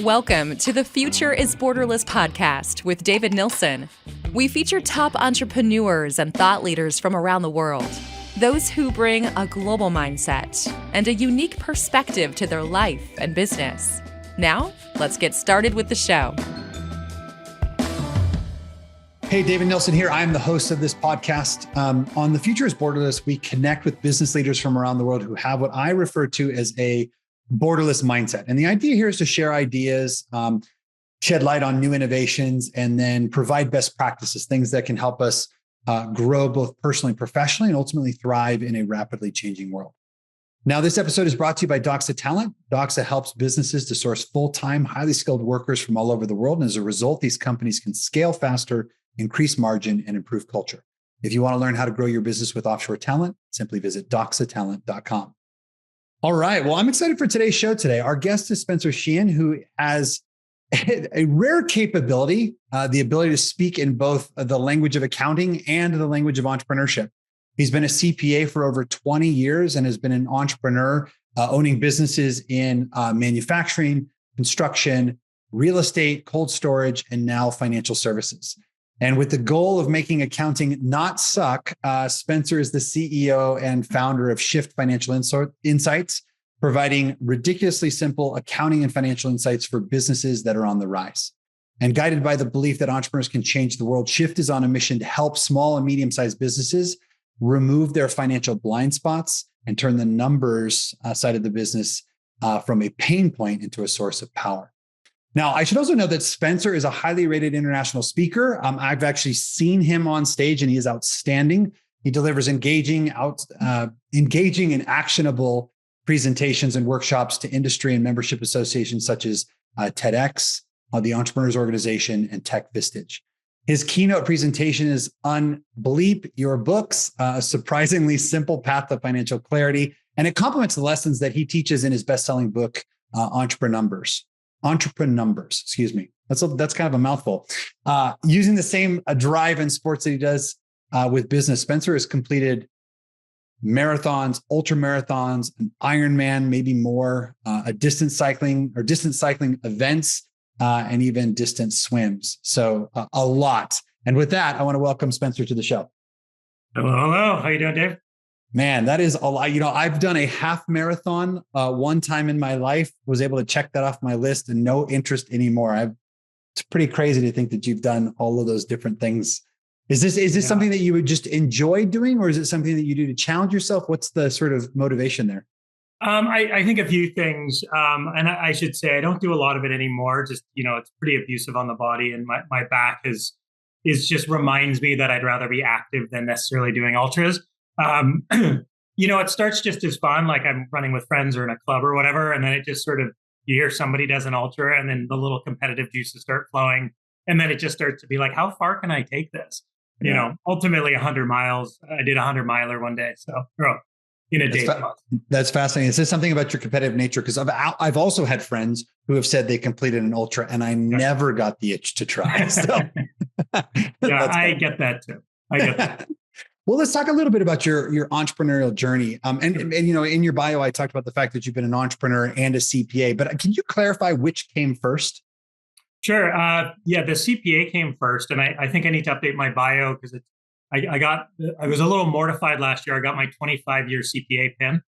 Welcome to the Future is Borderless podcast with David Nilsson. We feature top entrepreneurs and thought leaders from around the world, those who bring a global mindset and a unique perspective to their life and business. Now, let's get started with the show. Hey, David Nilsson here. I'm the host of this podcast. On The Future is Borderless, we connect with business leaders from around the world who have what I refer to as a borderless mindset. And the idea here is to share ideas, shed light on new innovations, and then provide best practices, things that can help us grow both personally and professionally, and ultimately thrive in a rapidly changing world. Now, this episode is brought to you by Doxa Talent. Doxa helps businesses to source full-time, highly skilled workers from all over the world. And as a result, these companies can scale faster, increase margin, and improve culture. If you want to learn how to grow your business with offshore talent, simply visit doxatalent.com. All right. Well, I'm excited for today's show today. Our guest is Spencer Sheinin, who has a rare capability, the ability to speak in both the language of accounting and the language of entrepreneurship. He's been a CPA for over 20 years and has been an entrepreneur, owning businesses in manufacturing, construction, real estate, cold storage, and now financial services. And with the goal of making accounting not suck, Spencer is the CEO and founder of Shift Financial Insights, providing ridiculously simple accounting and financial insights for businesses that are on the rise. And guided by the belief that entrepreneurs can change the world, Shift is on a mission to help small and medium-sized businesses remove their financial blind spots and turn the numbers side of the business from a pain point into a source of power. Now, I should also know that Spencer is a highly rated international speaker. I've actually seen him on stage and he is outstanding. He delivers engaging and actionable presentations and workshops to industry and membership associations such as TEDx, the Entrepreneurs Organization, and Tech Vistage. His keynote presentation is Unbleep Your Books, a surprisingly simple path to financial clarity. And it complements the lessons that he teaches in his best-selling book, Entreprenumbers. Excuse me. That's kind of a mouthful. Using the same drive in sports that he does with business, Spencer has completed marathons, ultra marathons, an Ironman, maybe more, distance cycling events, and even distance swims. So a lot. And with that, I want to welcome Spencer to the show. Hello. How you doing, Dave? Man, that is a lot. I've done a half marathon one time in my life, was able to check that off my list, and no interest anymore. It's pretty crazy to think that you've done all of those different things. Is this something that you would just enjoy doing, or is it something that you do to challenge yourself? What's the sort of motivation there? I think a few things. And I should say, I don't do a lot of it anymore. Just, it's pretty abusive on the body, and my back is just reminds me that I'd rather be active than necessarily doing ultras. It starts just as fun, like I'm running with friends or in a club or whatever. And then it just sort of, you hear somebody does an ultra and then the little competitive juices start flowing. And then it just starts to be like, how far can I take this? Yeah. Ultimately 100 miles. I did a 100-miler one day. So in a day. That's fascinating. Is this something about your competitive nature? Because I've also had friends who have said they completed an ultra and I never got the itch to try. So I get that too. Well, let's talk a little bit about your entrepreneurial journey. And in your bio, I talked about the fact that you've been an entrepreneur and a CPA, but can you clarify which came first? Sure. The CPA came first. And I think I need to update my bio because I was a little mortified last year. I got my 25-year CPA pin.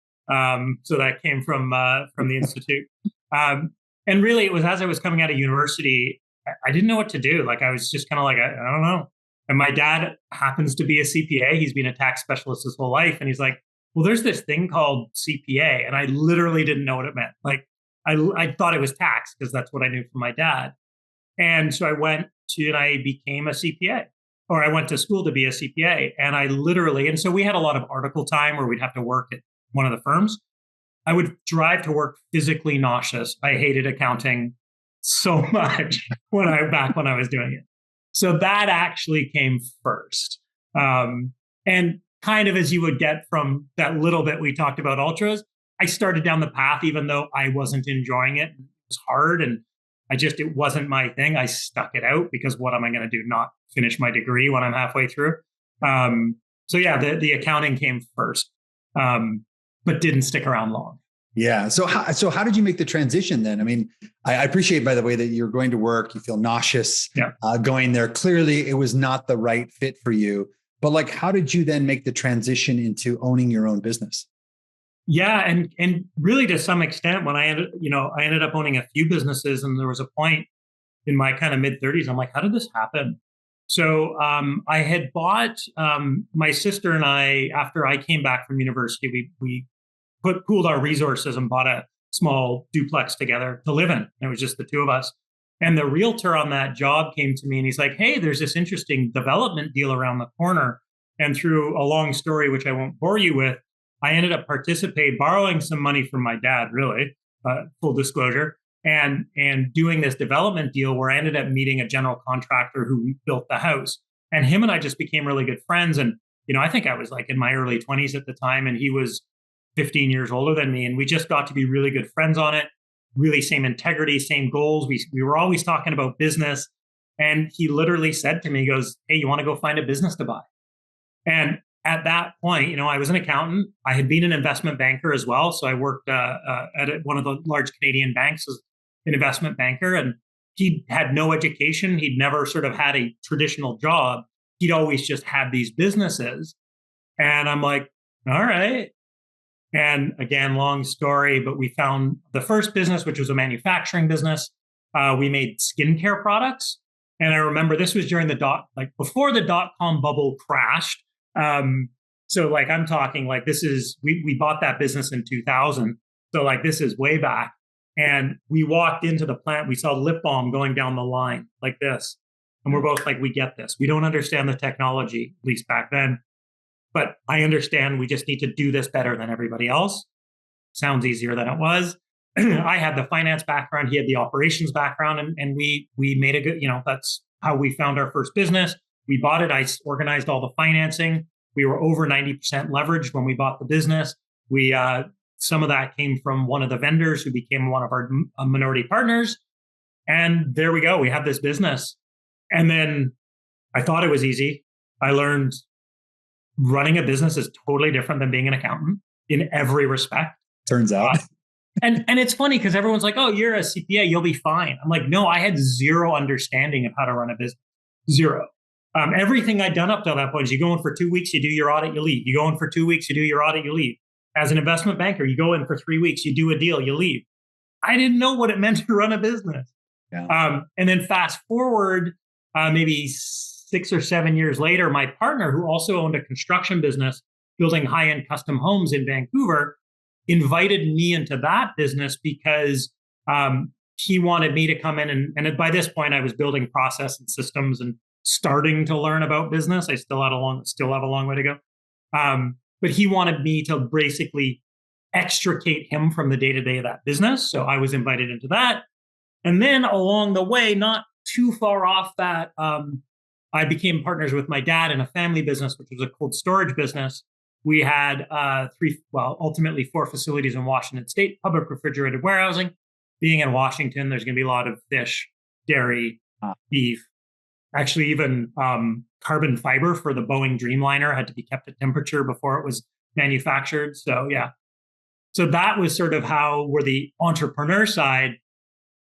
So that came from the Institute. And really, it was as I was coming out of university, I didn't know what to do. Like, I was just kind of like, I don't know. And my dad happens to be a CPA. He's been a tax specialist his whole life. And he's like, well, there's this thing called CPA. And I literally didn't know what it meant. Like, I thought it was tax because that's what I knew from my dad. And so I became a CPA, or I went to school to be a CPA. And and so we had a lot of article time where we'd have to work at one of the firms. I would drive to work physically nauseous. I hated accounting so much when I was doing it. So that actually came first. And kind of as you would get from that little bit we talked about ultras, I started down the path, even though I wasn't enjoying it. It was hard and it wasn't my thing. I stuck it out because what am I going to do? Not finish my degree when I'm halfway through. The accounting came first, but didn't stick around long. Yeah. So how did you make the transition then? I mean, I appreciate, by the way, that you're going to work, you feel nauseous going there. Clearly, it was not the right fit for you. But like, how did you then make the transition into owning your own business? Yeah, and really to some extent, when I ended up owning a few businesses, and there was a point in my kind of mid 30s, I'm like, how did this happen? So I had bought my sister and I, after I came back from university, we pooled our resources and bought a small duplex together to live in. It was just the two of us. And the realtor on that job came to me and he's like, hey, there's this interesting development deal around the corner. And through a long story, which I won't bore you with, I ended up borrowing some money from my dad, really, full disclosure, and doing this development deal where I ended up meeting a general contractor who built the house. And him and I just became really good friends. And, I think I was like in my early 20s at the time, and he was 15 years older than me. And we just got to be really good friends on it, really same integrity, same goals. We were always talking about business. And he literally said to me, he goes, hey, you want to go find a business to buy? And at that point, I was an accountant. I had been an investment banker as well. So I worked at one of the large Canadian banks as an investment banker. And he had no education. He'd never sort of had a traditional job. He'd always just had these businesses. And I'm like, all right. And again, long story, but we found the first business, which was a manufacturing business. We made skincare products. And I remember this was during before the dot-com bubble crashed. So like, I'm talking like we bought that business in 2000. So like, this is way back. And we walked into the plant, we saw lip balm going down the line like this. And we're both like, we get this. We don't understand the technology, at least back then. But I understand we just need to do this better than everybody else. Sounds easier than it was. I had the finance background. He had the operations background. And we made a good, that's how we found our first business. We bought it. I organized all the financing. We were over 90% leveraged when we bought the business. Some of that came from one of the vendors who became one of our minority partners. And there we go. We have this business. And then I thought it was easy. I learned running a business is totally different than being an accountant in every respect. Turns out. And it's funny because everyone's like, oh, you're a CPA, you'll be fine. I'm like, no, I had zero understanding of how to run a business. Zero. Everything I'd done up to that point is you go in for 2 weeks, you do your audit, you leave. You go in for 2 weeks, you do your audit, you leave. As an investment banker, you go in for 3 weeks, you do a deal, you leave. I didn't know what it meant to run a business. Yeah. And then fast forward, maybe 6 or 7 years later, my partner, who also owned a construction business building high-end custom homes in Vancouver, invited me into that business because he wanted me to come in. And by this point, I was building process and systems and starting to learn about business. I still have a long way to go. But he wanted me to basically extricate him from the day-to-day of that business. So I was invited into that. And then along the way, not too far off that, I became partners with my dad in a family business, which was a cold storage business. We had ultimately 4 facilities in Washington State, public refrigerated warehousing. Being in Washington, there's going to be a lot of fish, dairy, beef. Actually, even carbon fiber for the Boeing Dreamliner had to be kept at temperature before it was manufactured. So yeah. So that was sort of how we're the entrepreneur side.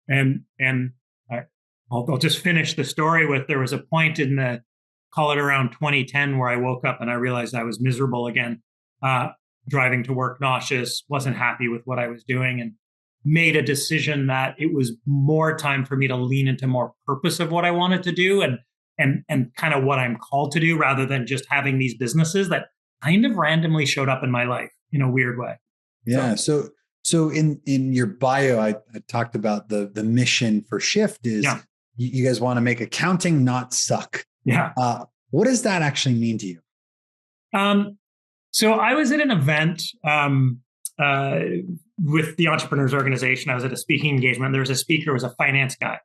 And I'll just finish the story with, there was a point in call it around 2010, where I woke up and I realized I was miserable again, driving to work nauseous, wasn't happy with what I was doing, and made a decision that it was more time for me to lean into more purpose of what I wanted to do and kind of what I'm called to do, rather than just having these businesses that kind of randomly showed up in my life in a weird way. Yeah. So in your bio, I talked about the mission for Shift is you guys want to make accounting not suck. Yeah. What does that actually mean to you? So I was at an event with the Entrepreneurs Organization. I was at a speaking engagement. There was a speaker, was a finance guy.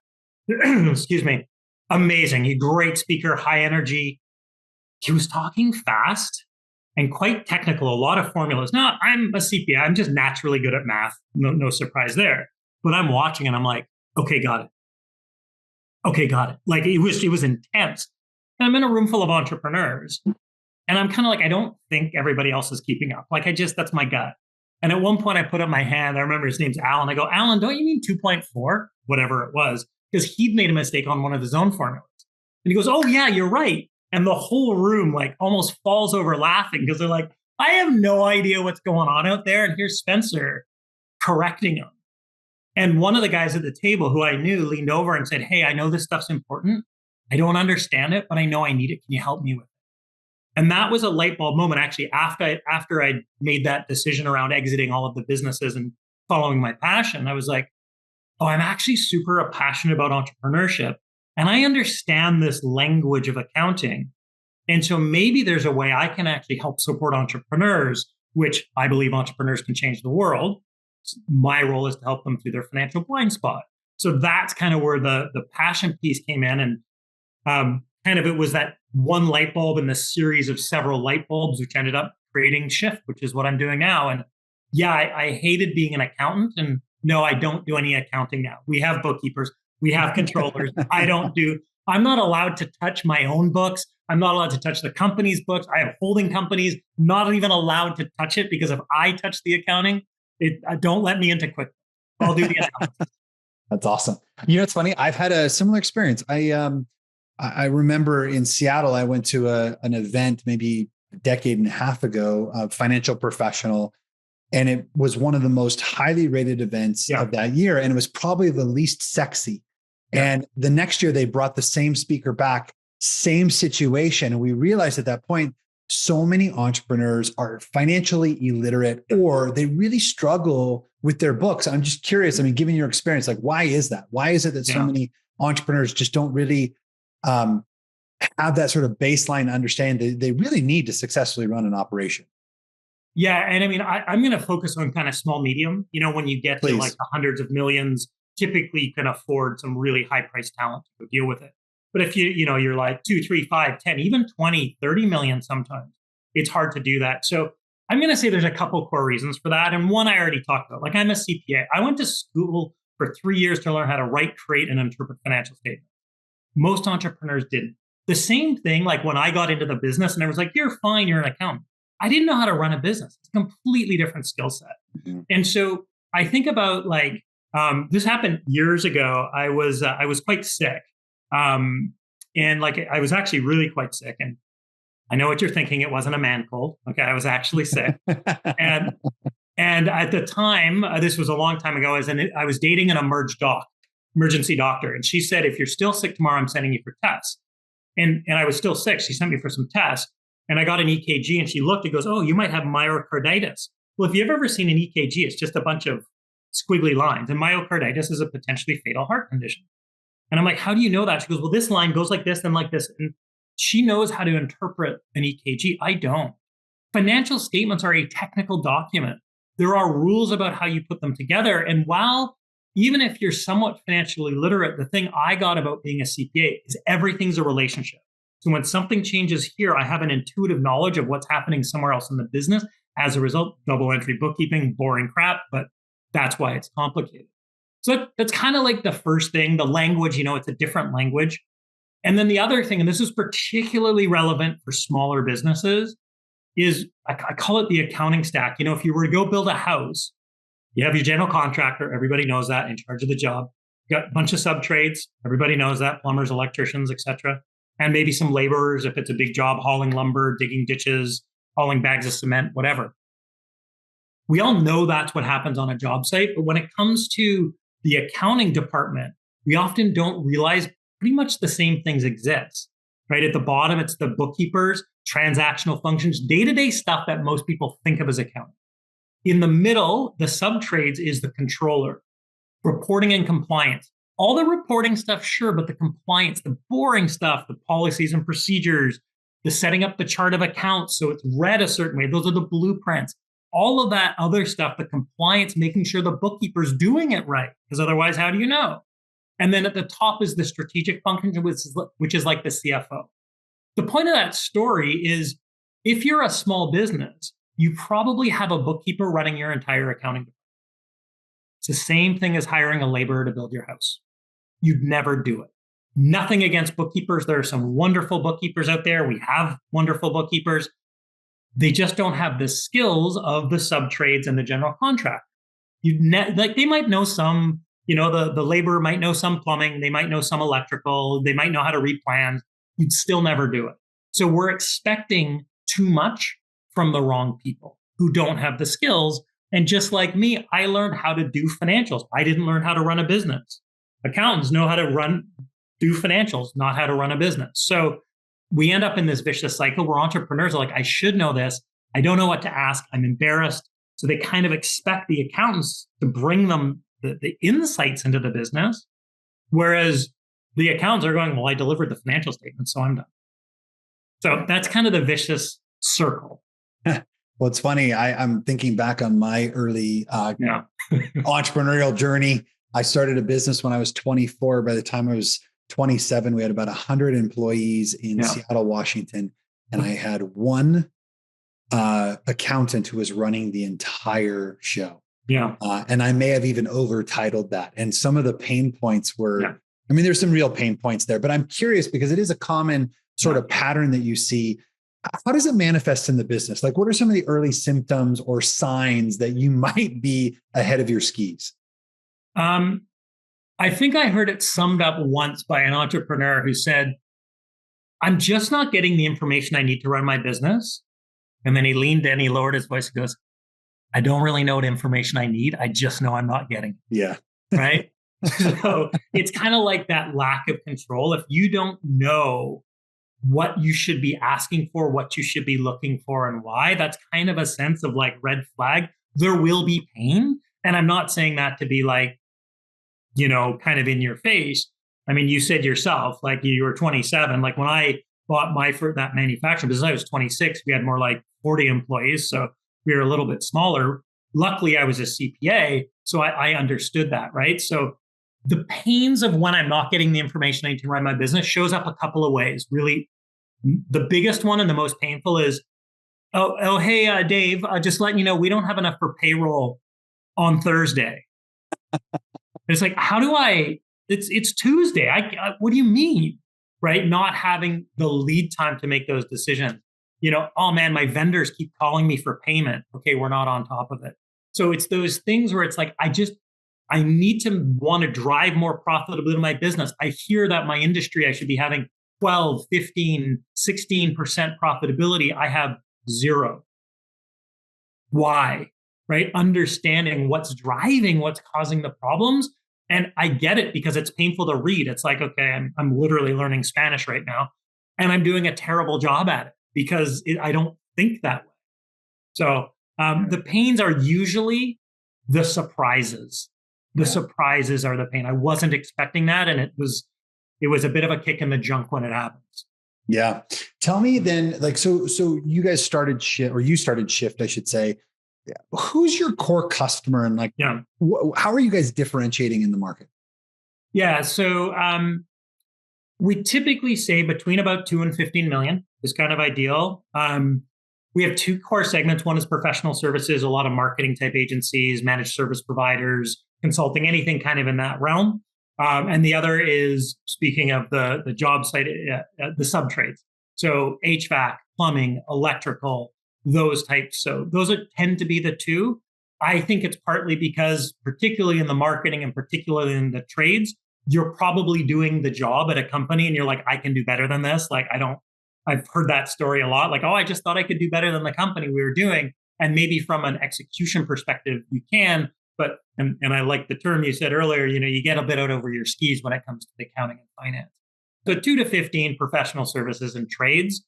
Excuse me. Amazing. He great speaker, high energy. He was talking fast and quite technical, a lot of formulas. Now, I'm a CPA. I'm just naturally good at math. No surprise there. But I'm watching and I'm like, okay, got it. Okay, got it. Like it was intense. And I'm in a room full of entrepreneurs. And I'm kind of like, I don't think everybody else is keeping up. Like that's my gut. And at one point I put up my hand. I remember his name's Alan. I go, Alan, don't you mean 2.4? Whatever it was, because he'd made a mistake on one of his own formulas. And he goes, oh yeah, you're right. And the whole room like almost falls over laughing because they're like, I have no idea what's going on out there. And here's Spencer correcting him. And one of the guys at the table who I knew leaned over and said, hey, I know this stuff's important. I don't understand it, but I know I need it. Can you help me with it? And that was a light bulb moment, actually, after I made that decision around exiting all of the businesses and following my passion. I was like, oh, I'm actually super passionate about entrepreneurship. And I understand this language of accounting. And so maybe there's a way I can actually help support entrepreneurs, which I believe entrepreneurs can change the world. My role is to help them through their financial blind spot. So that's kind of where the passion piece came in. And kind of it was that one light bulb in the series of several light bulbs, which ended up creating Shift, which is what I'm doing now. And yeah, I hated being an accountant. And no, I don't do any accounting now. We have bookkeepers. We have controllers. I'm not allowed to touch my own books. I'm not allowed to touch the company's books. I have holding companies, not even allowed to touch it because if I touch the accounting, don't let me into QuickBooks. I'll do the analysis. That's awesome. You know, it's funny. I've had a similar experience. I remember in Seattle, I went to an event maybe a decade and a half ago, a financial professional, and it was one of the most highly rated events of that year. And it was probably the least sexy. Yeah. And the next year they brought the same speaker back, same situation. And we realized at that point, so many entrepreneurs are financially illiterate or they really struggle with their books. I'm just curious. I mean, given your experience, like, why is that? Why is it that so many entrepreneurs just don't really have that sort of baseline understanding they really need to successfully run an operation? Yeah. And I mean, I'm going to focus on kind of small, medium. You know, when you get to like the hundreds of millions, typically you can afford some really high priced talent to deal with it. But if you're like 2, 3, 5, 10, even 20, 30 million sometimes, it's hard to do that. So I'm going to say there's a couple core reasons for that. And one I already talked about, like I'm a CPA. I went to school for 3 years to learn how to write, create, and interpret financial statements. Most entrepreneurs didn't. The same thing, like when I got into the business and I was like, you're fine, you're an accountant. I didn't know how to run a business. It's a completely different skill set. Mm-hmm. And so I think about like, this happened years ago. I was quite sick. And like, I was actually really quite sick. And I know what you're thinking. It wasn't a man cold. Okay. I was actually sick. and at the time, this was a long time ago, I was dating an emergency doctor. And she said, if you're still sick tomorrow, I'm sending you for tests. And I was still sick. She sent me for some tests and I got an EKG and she looked and goes, oh, you might have myocarditis. Well, if you've ever seen an EKG, it's just a bunch of squiggly lines. And myocarditis is a potentially fatal heart condition. And I'm like, how do you know that? She goes, well, this line goes like this and like this. And she knows how to interpret an EKG. I don't. Financial statements are a technical document. There are rules about how you put them together. And even if you're somewhat financially literate, the thing I got about being a CPA is everything's a relationship. So when something changes here, I have an intuitive knowledge of what's happening somewhere else in the business. As a result, double entry bookkeeping, boring crap, but that's why it's complicated. So that's kind of like the first thing, the language, it's a different language. And then the other thing, and this is particularly relevant for smaller businesses, is I call it the accounting stack. If you were to go build a house, you have your general contractor, everybody knows that, in charge of the job. You got a bunch of sub-trades, everybody knows that, plumbers, electricians, etc. And maybe some laborers if it's a big job, hauling lumber, digging ditches, hauling bags of cement, whatever. We all know that's what happens on a job site, but when it comes to the accounting department, we often don't realize pretty much the same things exist, right? At the bottom, it's the bookkeepers, transactional functions, day-to-day stuff that most people think of as accounting. In the middle, the sub-trades is the controller, reporting and compliance. All the reporting stuff, sure, but the compliance, the boring stuff, the policies and procedures, the setting up the chart of accounts so it's read a certain way, those are the blueprints. All of that other stuff, the compliance, making sure the bookkeeper's doing it right, because otherwise, how do you know? And then at the top is the strategic function, which is like the CFO. The point of that story is if you're a small business, you probably have a bookkeeper running your entire accounting department. It's the same thing as hiring a laborer to build your house. You'd never do it. Nothing against bookkeepers. There are some wonderful bookkeepers out there. We have wonderful bookkeepers. they just don't have the skills of the sub-trades and the general contractor. Like they might know some, the laborer might know some plumbing, they might know some electrical, they might know how to read plans. You'd still never do it. So we're expecting too much from the wrong people who don't have the skills. And just like me, I learned how to do financials. I didn't learn how to run a business. Accountants know how to do financials, not how to run a business. So we end up in this vicious cycle where entrepreneurs are like, I should know this. I don't know what to ask. I'm embarrassed. So they kind of expect the accountants to bring them the insights into the business. Whereas the accountants are going, well, I delivered the financial statement, so I'm done. So that's kind of the vicious circle. Well, it's funny. I'm thinking back on my early entrepreneurial journey. I started a business when I was 24. By the time I was 27, we had about 100 employees in Seattle, Washington. And I had one accountant who was running the entire show. Yeah. And I may have even overtitled that. And some of the pain points were, I mean, there's some real pain points there, but I'm curious because it is a common sort of pattern that you see. How does it manifest in the business? Like, what are some of the early symptoms or signs that you might be ahead of your skis? I think I heard it summed up once by an entrepreneur who said, I'm just not getting the information I need to run my business. And then he leaned in, he lowered his voice and goes, I don't really know what information I need. I just know I'm not getting it. Yeah. Right. So it's kind of like that lack of control. If you don't know what you should be asking for, what you should be looking for, and why, that's kind of a sense of like red flag. There will be pain. And I'm not saying that to be like, kind of in your face. I mean, you said yourself, like you were 27. Like when I bought that manufacturing business, I was 26. We had more like 40 employees. So we were a little bit smaller. Luckily, I was a CPA. So I understood that, right? So the pains of when I'm not getting the information I need to run my business shows up a couple of ways. Really, the biggest one and the most painful is, hey, Dave, just letting you know, we don't have enough for payroll on Thursday. It's like, how do it's Tuesday. What do you mean? Right? Not having the lead time to make those decisions. Oh man, my vendors keep calling me for payment. Okay, we're not on top of it. So it's those things where it's like, I need to want to drive more profitability in my business. I hear that my industry, I should be having 12, 15, 16% profitability. I have 0. Why? Right? Understanding what's causing the problems. And I get it because it's painful to read. It's like, okay, I'm literally learning Spanish right now and I'm doing a terrible job at it because I don't think that way. So the pains are usually the surprises. The surprises are the pain. I wasn't expecting that. And it was a bit of a kick in the junk when it happens. Yeah. Tell me then, like, so you guys started Shift, I should say. Who's your core customer and like, how are you guys differentiating in the market? Yeah. So we typically say between about 2 and 15 million is kind of ideal. We have 2 core segments. One is professional services, a lot of marketing type agencies, managed service providers, consulting, anything kind of in that realm. And the other is, speaking of the job site, the sub-trades. So HVAC, plumbing, electrical, those types. So those tend to be the 2. I think it's partly because, particularly in the marketing and particularly in the trades, you're probably doing the job at a company and you're like, I can do better than this. Like, I've heard that story a lot. Like, oh, I just thought I could do better than the company we were doing. And maybe from an execution perspective, you can. But, and I like the term you said earlier, you get a bit out over your skis when it comes to the accounting and finance. So 2 to 15 professional services and trades.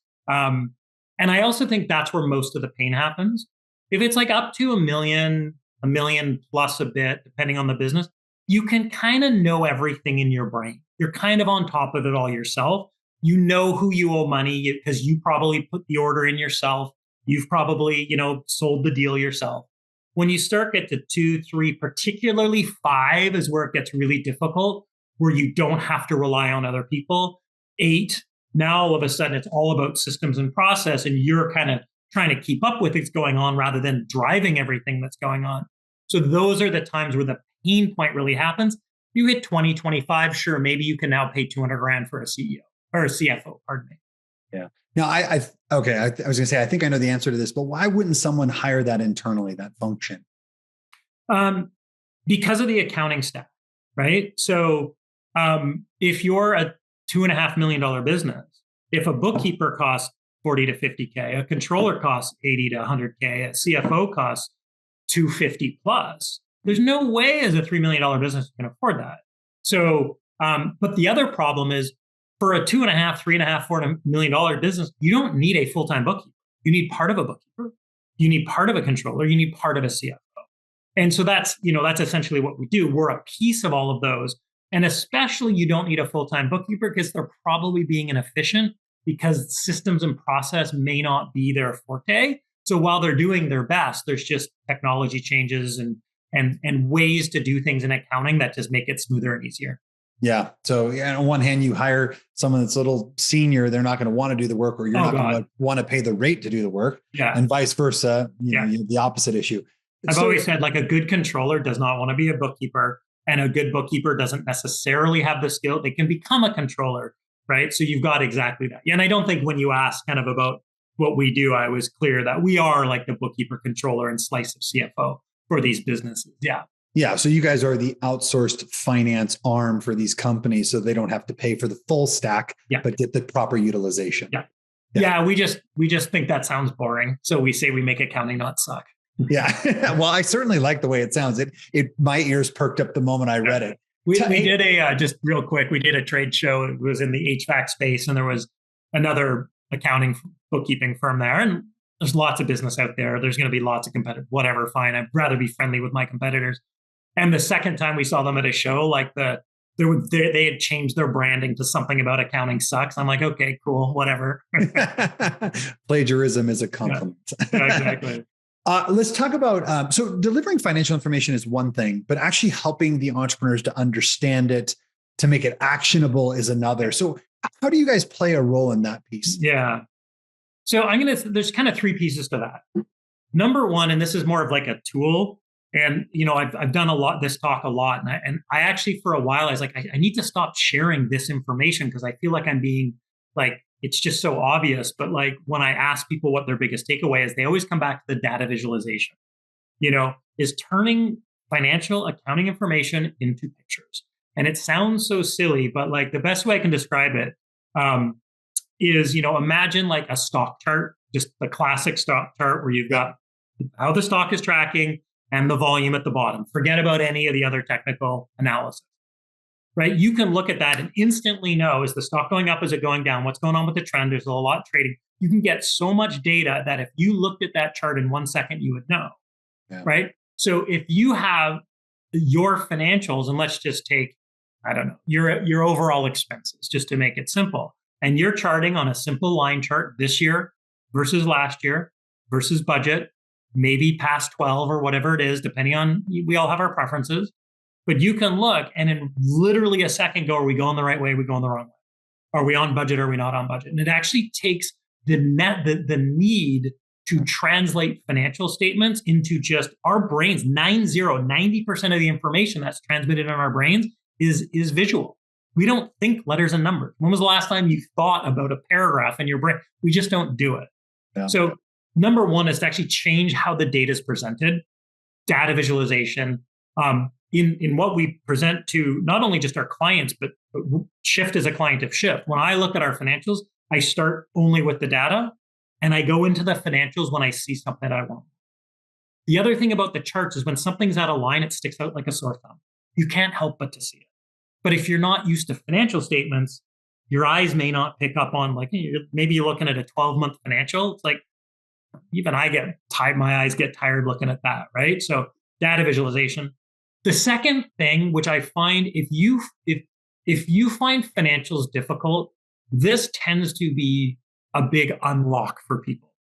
And I also think that's where most of the pain happens. If it's like up to $1 million plus a bit, depending on the business, you can kind of know everything in your brain. You're kind of on top of it all yourself. You know who you owe money because you probably put the order in yourself. You've probably, sold the deal yourself. When you start get to 2, 3, particularly 5 is where it gets really difficult, where you don't have to rely on other people. 8, now all of a sudden it's all about systems and process, and you're kind of trying to keep up with what's going on rather than driving everything that's going on. So those are the times where the pain point really happens. You hit 20, 25, sure, maybe you can now pay $200,000 for a CEO or a CFO, pardon me. Yeah. Now, okay. I was going to say, I think I know the answer to this, but why wouldn't someone hire that internally, that function? Because of the accounting staff, right? So if you're a $2.5 million business, if a bookkeeper costs 40 to 50K, a controller costs 80 to 100K, a CFO costs 250 plus, there's no way as a $3 million business you can afford that. So, but the other problem is for a $2.5 million business, you don't need a full-time bookkeeper. You need part of a bookkeeper. You need part of a controller. You need part of a CFO. And so that's essentially what we do. We're a piece of all of those. And especially you don't need a full-time bookkeeper because they're probably being inefficient because systems and process may not be their forte. So while they're doing their best, there's just technology changes and ways to do things in accounting that just make it smoother and easier. Yeah. So on one hand, you hire someone that's a little senior, they're not going to want to do the work, or you're not going to want to pay the rate to do the work. Yeah. And vice versa, you know, the opposite issue. I've always said, like, a good controller does not want to be a bookkeeper, and a good bookkeeper doesn't necessarily have the skill. They can become a controller, right? So you've got exactly that. And I don't think when you asked kind of about what we do, I was clear that we are like the bookkeeper, controller, and slice of CFO for these businesses. Yeah. Yeah. So you guys are the outsourced finance arm for these companies, so they don't have to pay for the full stack, but get the proper utilization. Yeah. We just think that sounds boring. So we say we make accounting not suck. Yeah. Well, I certainly like the way it sounds. My ears perked up the moment I read it. We did just real quick, we did a trade show. It was in the HVAC space, and there was another accounting bookkeeping firm there. And there's lots of business out there. There's going to be lots of competitors, whatever, fine. I'd rather be friendly with my competitors. And the second time we saw them at a show, like they had changed their branding to something about accounting sucks. I'm like, okay, cool, whatever. Plagiarism is a compliment. Yeah, exactly. Let's talk about, so delivering financial information is one thing, but actually helping the entrepreneurs to understand it, to make it actionable is another. So how do you guys play a role in that piece? Yeah. So there's kind of three pieces to that. Number one, and this is more of like a tool, and, you know, I've done this talk a lot. And I actually, for a while, I was like, I need to stop sharing this information because I feel like I'm being like, it's just so obvious. But like when I ask people what their biggest takeaway is, they always come back to the data visualization, you know, is turning financial accounting information into pictures. And it sounds so silly, but like the best way I can describe it is, you know, imagine like a stock chart, just the classic stock chart where you've got how the stock is tracking and the volume at the bottom. Forget about any of the other technical analysis. Right? You can look at that and instantly know, is the stock going up? Is it going down? What's going on with the trend? There's a lot of trading. You can get so much data that if you looked at that chart in 1 second, you would know. Yeah. Right? So if you have your financials, and let's just take, I don't know, your overall expenses, just to make it simple, and you're charting on a simple line chart this year versus last year versus budget, maybe past 12 or whatever it is, depending on, we all have our preferences. But you can look and in literally a second go, are we going the right way? Are we going the wrong way? Are we on budget? Are we not on budget? And it actually takes the need to translate financial statements into just our brains. 90% of the information that's transmitted in our brains is visual. We don't think letters and numbers. When was the last time you thought about a paragraph in your brain? We just don't do it. Yeah. So number one is to actually change how the data is presented, data visualization. In what we present to not only just our clients, but Shift is a client of Shift. When I look at our financials, I start only with the data and I go into the financials when I see something that I want. The other thing about the charts is when something's out of line, it sticks out like a sore thumb. You can't help but to see it. But if you're not used to financial statements, your eyes may not pick up on, like, maybe you're looking at a 12-month financial. It's like, even I get tired, my eyes get tired looking at that, right? So data visualization. The second thing, which I find, if you find financials difficult, this tends to be a big unlock for people.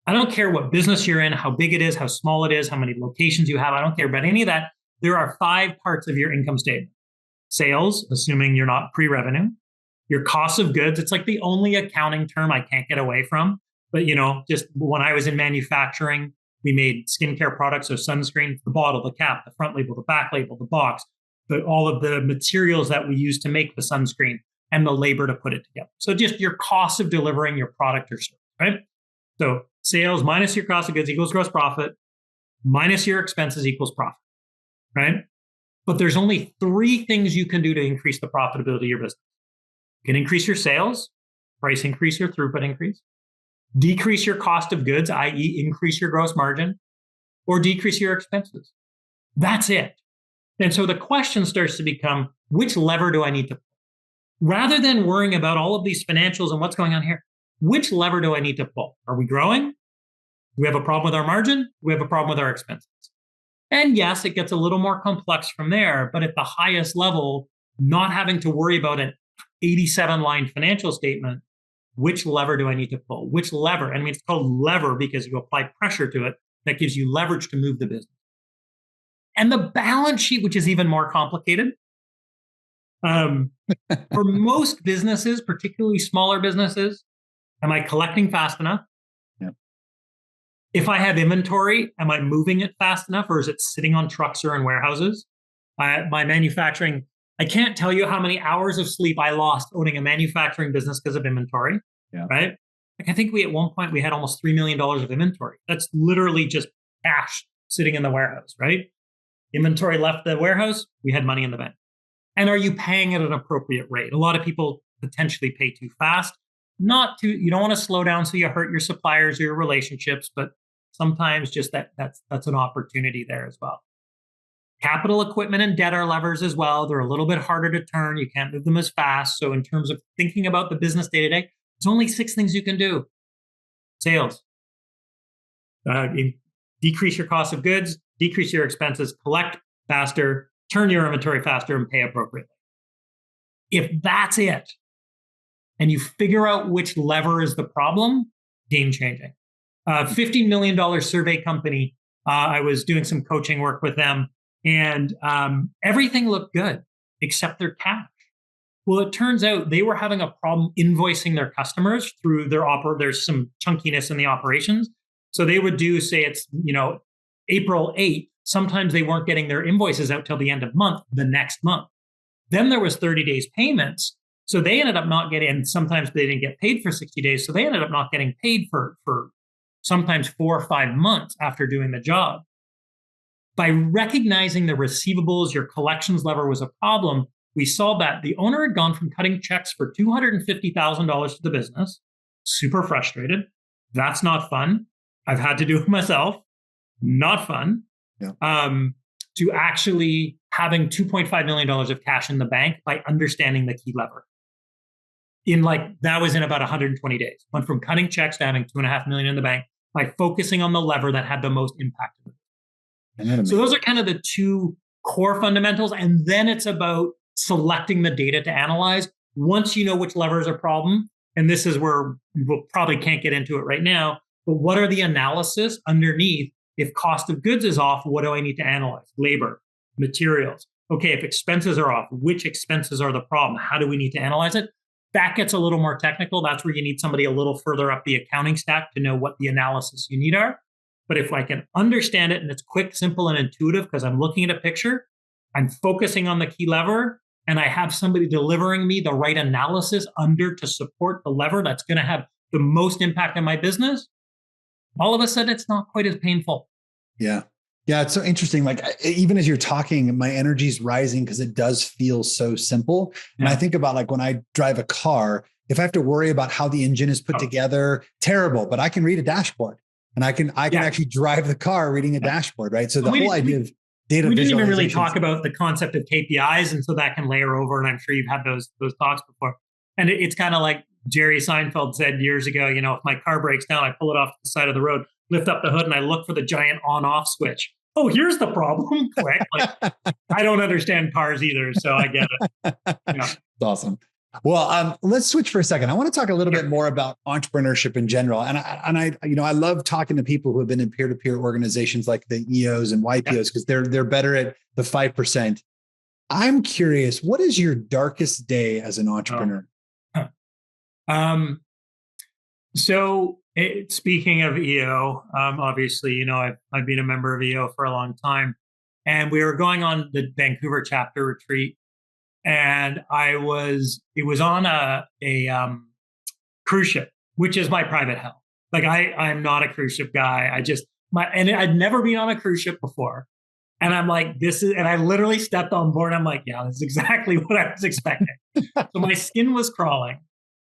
I don't care what business you're in, how big it is, how small it is, how many locations you have. I don't care about any of that. There are 5 parts of your income statement. Sales, assuming you're not pre-revenue. Your cost of goods, it's like the only accounting term I can't get away from. But, you know, just when I was in manufacturing, we made skincare products, so sunscreen, the bottle, the cap, the front label, the back label, the box, all of the materials that we use to make the sunscreen. and the labor to put it together. So just your cost of delivering your product or service, right? So sales minus your cost of goods equals gross profit, minus your expenses equals profit, right? But there's only three things you can do to increase the profitability of your business. You can increase your sales, price increase, your throughput increase, decrease your cost of goods, i.e. increase your gross margin, or decrease your expenses. That's it. And so the question starts to become, which lever do I need to pull? Rather than worrying about all of these financials and what's going on here, which lever do I need to pull? Are we growing? Do we have a problem with our margin? Do we have a problem with our expenses? And yes, it gets a little more complex from there, but at the highest level, not having to worry about an 87-line financial statement, which lever do I need to pull? Which lever? I mean, it's called lever because you apply pressure to it that gives you leverage to move the business. And the balance sheet, which is even more complicated. For most businesses, particularly smaller businesses, am I collecting fast enough? Yep. If I have inventory, am I moving it fast enough, or is it sitting on trucks or in warehouses? My manufacturing, I can't tell you how many hours of sleep I lost owning a manufacturing business because of inventory, right? Like I think at one point we had almost $3 million of inventory. That's literally just cash sitting in the warehouse, right? Inventory left the warehouse, we had money in the bank. And are you paying at an appropriate rate? A lot of people potentially pay too fast. You don't want to slow down so you hurt your suppliers or your relationships, but sometimes just that's an opportunity there as well. Capital equipment and debt are levers as well. They're a little bit harder to turn. You can't move them as fast. So in terms of thinking about the business day to day, there's only 6 things you can do. Sales, decrease your cost of goods, decrease your expenses, collect faster, turn your inventory faster, and pay appropriately. If that's it, and you figure out which lever is the problem, game changing. $15 million survey company, I was doing some coaching work with them, and everything looked good except their cash. Well, it turns out they were having a problem invoicing their customers through there's some chunkiness in the operations. So they would do, say it's, April 8th, sometimes they weren't getting their invoices out till the end of the next month. Then there was 30 days payments. So they ended up not getting, and sometimes they didn't get paid for 60 days. So they ended up not getting paid for sometimes 4 or 5 months after doing the job. By recognizing the receivables, your collections lever was a problem, we saw that the owner had gone from cutting checks for $250,000 to the business, super frustrated. That's not fun. I've had to do it myself. Not fun. Yeah. To actually having $2.5 million of cash in the bank by understanding the key lever. That was in about 120 days. Went from cutting checks to having $2.5 million in the bank by focusing on the lever that had the most impact. So those are kind of the 2 core fundamentals. And then it's about selecting the data to analyze. Once you know which lever is a problem, and this is where we'll probably can't get into it right now, but what are the analysis underneath? If cost of goods is off, what do I need to analyze? Labor, materials. Okay, if expenses are off, which expenses are the problem? How do we need to analyze it? That gets a little more technical. That's where you need somebody a little further up the accounting stack to know what the analysis you need are. But if I can understand it and it's quick, simple, and intuitive because I'm looking at a picture, I'm focusing on the key lever, and I have somebody delivering me the right analysis under to support the lever that's going to have the most impact on my business, all of a sudden it's not quite as painful. Yeah. Yeah. It's so interesting. Like even as you're talking, my energy's rising because it does feel so simple. And I think about when I drive a car, if I have to worry about how the engine is put together, terrible, but I can read a dashboard and I can actually drive the car reading a dashboard, right? So the whole idea of data we didn't even really talk about the concept of KPIs. And so that can layer over. And I'm sure you've had those talks before. And it's kind of like Jerry Seinfeld said years ago, if my car breaks down, I pull it off the side of the road, lift up the hood, and I look for the giant on-off switch. Oh, here's the problem. Quick. I don't understand cars either, so I get it. That's awesome. Well, let's switch for a second. I want to talk a little bit more about entrepreneurship in general. And I love talking to people who have been in peer-to-peer organizations like the EOs and YPOs because they're better at the 5%. I'm curious, what is your darkest day as an entrepreneur? So speaking of EO, obviously, I've been a member of EO for a long time, and we were going on the Vancouver chapter retreat. and it was on a cruise ship, which is my private hell. Like I'm not a cruise ship guy. And I'd never been on a cruise ship before. And I'm like, and I literally stepped on board. I'm like, yeah, that's exactly what I was expecting. So my skin was crawling.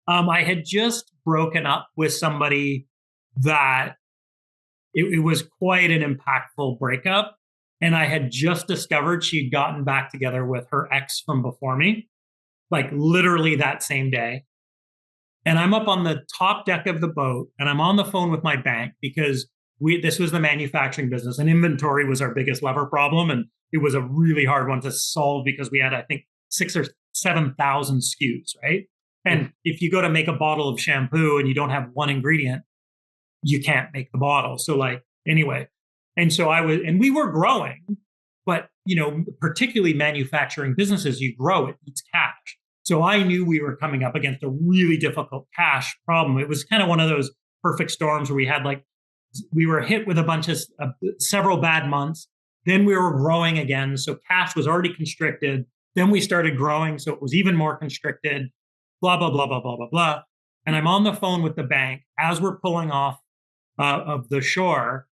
I had just broken up with somebody that it was quite an impactful breakup. And I had just discovered she'd gotten back together with her ex from before me, like literally that same day. And I'm up on the top deck of the boat and I'm on the phone with my bank because this was the manufacturing business and inventory was our biggest lever problem. And it was a really hard one to solve because we had, I think, 6,000 or 7,000 SKUs, right? And if you go to make a bottle of shampoo and you don't have one ingredient, you can't make the bottle. So like, anyway. And so we were growing, but, particularly manufacturing businesses, you grow, it needs cash. So I knew we were coming up against a really difficult cash problem. It was kind of one of those perfect storms where we were hit with a bunch of several bad months. Then we were growing again. So cash was already constricted. Then we started growing. So it was even more constricted, blah, blah, blah, blah, blah, blah, blah. And I'm on the phone with the bank as we're pulling off of the shore.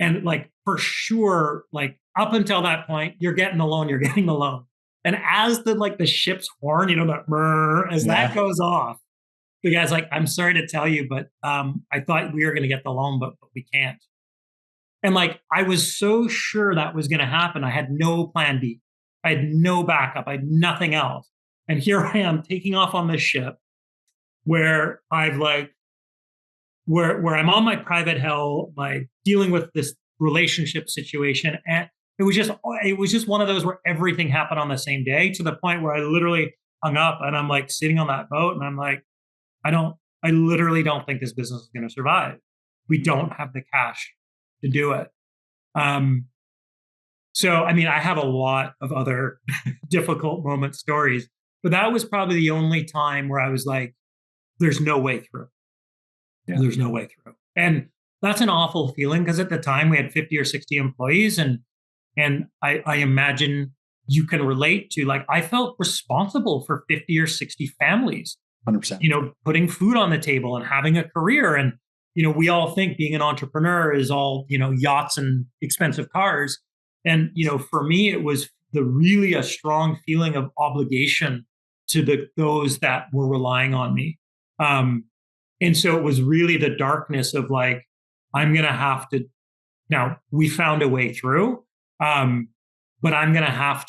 And like, for sure, like up until that point, you're getting the loan. And as the ship's horn, that brrr, as that goes off, the guy's like, I'm sorry to tell you, but I thought we were going to get the loan, but we can't. And like, I was so sure that was going to happen. I had no plan B. I had no backup. I had nothing else. And here I am taking off on this ship where where I'm on my private hell, like dealing with this relationship situation. And it was just one of those where everything happened on the same day to the point where I literally hung up and I'm like sitting on that boat and I'm like, I literally don't think this business is going to survive. We don't have the cash to do it. So, I mean, I have a lot of other difficult moment stories, but that was probably the only time where I was like, there's no way through. Yeah. There's no way through. And that's an awful feeling because at the time we had 50 or 60 employees and I imagine you can relate to, like, I felt responsible for 50 or 60 families, 100%, putting food on the table and having a career. And, we all think being an entrepreneur is all, yachts and expensive cars. And, for me, it was really a strong feeling of obligation to those that were relying on me. And so it was really the darkness of like, I'm going to have to, now we found a way through, but I'm not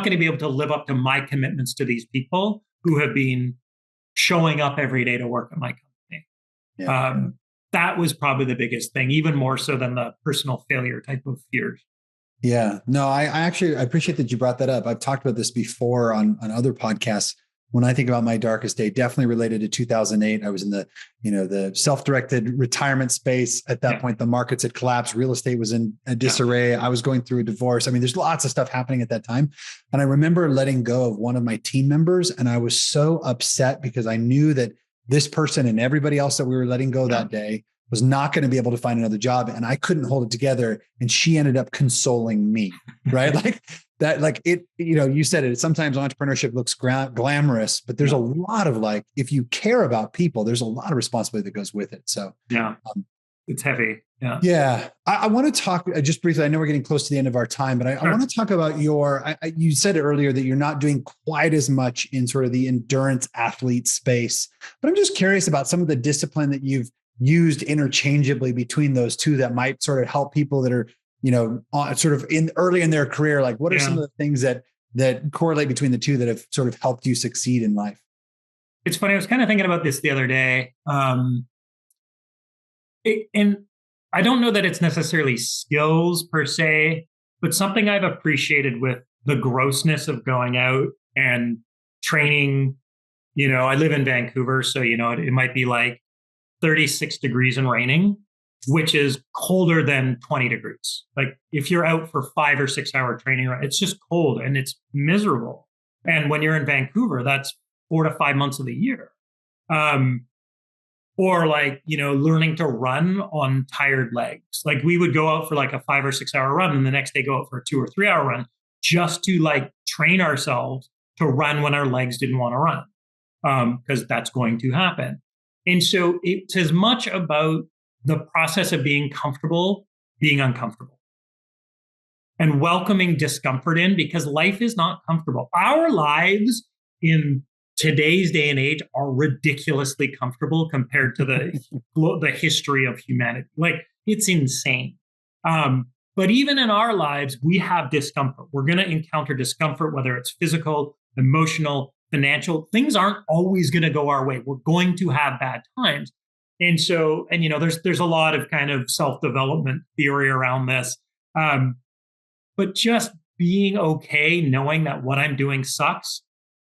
going to be able to live up to my commitments to these people who have been showing up every day to work at my company. Yeah. That was probably the biggest thing, even more so than the personal failure type of fears. Yeah, no, I appreciate that you brought that up. I've talked about this before on other podcasts. When I think about my darkest day, definitely related to 2008. I was in the self-directed retirement space. At that point, the markets had collapsed. Real estate was in a disarray. I was going through a divorce. I mean, there's lots of stuff happening at that time. And I remember letting go of one of my team members. And I was so upset because I knew that this person and everybody else that we were letting go that day was not going to be able to find another job. And I couldn't hold it together. And she ended up consoling me, right? Like that, like it, you said it, sometimes entrepreneurship looks glamorous, but there's a lot of like, if you care about people, there's a lot of responsibility that goes with it. So it's heavy. Yeah. Yeah. I want to talk just briefly. I know we're getting close to the end of our time, but I want to talk about you said earlier that you're not doing quite as much in sort of the endurance athlete space, but I'm just curious about some of the discipline that you've used interchangeably between those two that might sort of help people that are, sort of early in their career. Like what are some of the things that correlate between the two that have sort of helped you succeed in life? It's funny. I was kind of thinking about this the other day. And I don't know that it's necessarily skills per se, but something I've appreciated with the grossness of going out and training. I live in Vancouver, so, it might be like 36 degrees and raining, which is colder than 20 degrees. Like if you're out for 5 or 6 hour training, it's just cold and it's miserable. And when you're in Vancouver, that's 4 to 5 months of the year. Or like, learning to run on tired legs. Like we would go out for like a 5 or 6 hour run and the next day go out for a 2 or 3 hour run just to like train ourselves to run when our legs didn't want to run, because that's going to happen. And so it's as much about the process of being comfortable, being uncomfortable, and welcoming discomfort in, because life is not comfortable. Our lives in today's day and age are ridiculously comfortable compared to the history of humanity. Like, it's insane. But even in our lives, we have discomfort. We're going to encounter discomfort, whether it's physical, emotional, financial. Things aren't always going to go our way. We're going to have bad times. And so, and there's a lot of kind of self-development theory around this. But just being okay, knowing that what I'm doing sucks,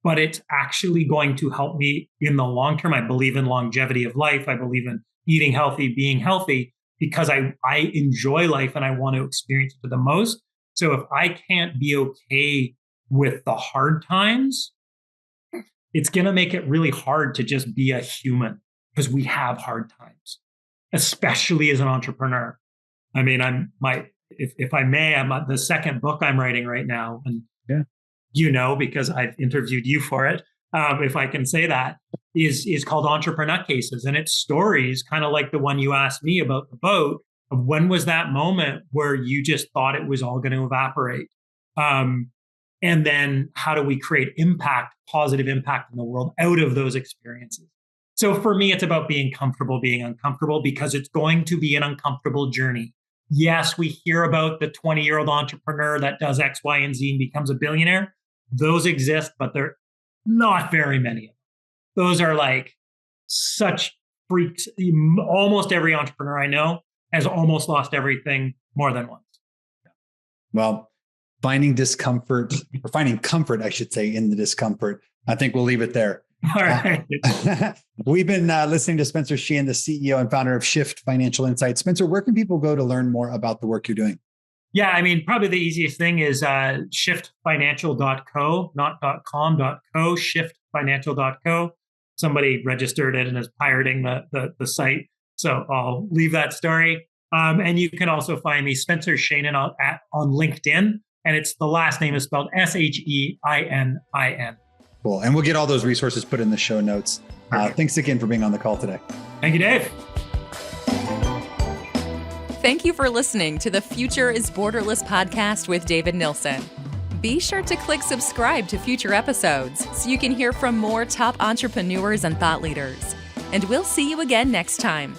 but it's actually going to help me in the long term. I believe in longevity of life. I believe in eating healthy, being healthy, because I enjoy life and I want to experience it to the most. So if I can't be okay with the hard times, it's going to make it really hard to just be a human, because we have hard times, especially as an entrepreneur. I mean, if I may, I'm the second book I'm writing right now, and because I've interviewed you for it, if I can say that, is called Entrepreneur Cases. And it's stories kind of like the one you asked me about the boat, of when was that moment where you just thought it was all going to evaporate? And then how do we create impact, positive impact in the world out of those experiences? So for me, it's about being comfortable, being uncomfortable, because it's going to be an uncomfortable journey. Yes, we hear about the 20-year-old entrepreneur that does X, Y, and Z and becomes a billionaire. Those exist, but they're not very many of them. Those are like such freaks. Almost every entrepreneur I know has almost lost everything more than once. Well, finding discomfort, or finding comfort, I should say, in the discomfort. I think we'll leave it there. All right. We've been listening to Spencer Sheinin, the CEO and founder of Shift Financial Insights. Spencer, where can people go to learn more about the work you're doing? Yeah, I mean, probably the easiest thing is shiftfinancial.co, not .com, .co, shiftfinancial.co. Somebody registered it and is pirating the site. So I'll leave that story. And you can also find me, Spencer Sheinin, on LinkedIn. And it's the last name is spelled Sheinin. Cool. And we'll get all those resources put in the show notes. Thanks again for being on the call today. Thank you, Dave. Thank you for listening to the Future is Borderless podcast with David Nilsson. Be sure to click subscribe to future episodes so you can hear from more top entrepreneurs and thought leaders. And we'll see you again next time.